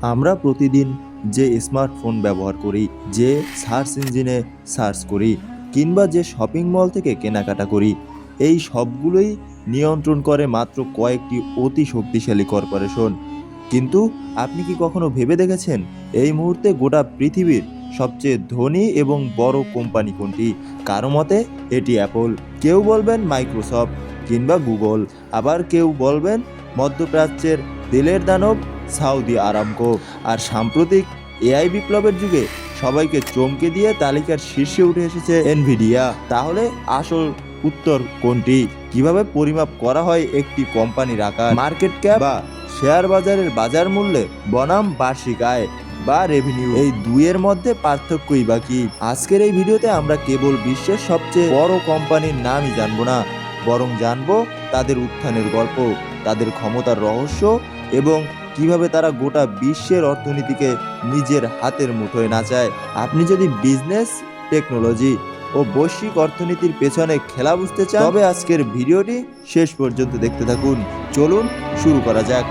আমরা প্রতিদিন যে স্মার্টফোন ব্যবহার করি, যে সার্চ ইঞ্জিনে সার্চ করি, কিংবা যে শপিং মল থেকে কেনাকাটা করি, এই সবগুলোই নিয়ন্ত্রণ করে মাত্র কয়েকটি অতি শক্তিশালী কর্পোরেশন। কিন্তু আপনি কি কখনো ভেবে দেখেছেন এই মুহূর্তে গোটা পৃথিবীর সবচেয়ে ধনী এবং বড় কোম্পানি কোনটি? কারো মতে এটি অ্যাপল, কেউ বলবেন মাইক্রোসফট কিংবা গুগল, আবার কেউ বলবেন মধ্যপ্রাচ্যের তেলের দানব সাউদি আরামকো। আর সাম্প্রতিক এআই বিপ্লবের যুগে সবাইকে চমকে দিয়ে তালিকার শীর্ষে উঠে এসেছে এনভিডিয়া। তাহলে আসল উত্তর কোনটি? কিভাবে পরিমাপ করা হয় একটি কোম্পানির আকার? মার্কেট ক্যাপ বা শেয়ার বাজারের বাজার মূল্যে বনাম বার্ষিক আয় বা রেভিনিউ, এই দুইয়ের মধ্যে পার্থক্যই বা কি? আজকের এই ভিডিওতে আমরা কেবল বিশ্বের সবচেয়ে বড় কোম্পানির নামই জানবো না, বরং জানবো তাদের উত্থানের গল্প, তাদের ক্ষমতার রহস্য এবং কিভাবে তারা গোটা বিশ্বের অর্থনীতিকে নিজের হাতের মুঠোয় নাচায়। আপনি যদি বিজনেস, টেকনোলজি ও বৈশ্বিক অর্থনীতির পেছনে খেলা বুঝতে চান, তবে আজকের ভিডিওটি শেষ পর্যন্ত দেখতে থাকুন। চলুন শুরু করা যাক।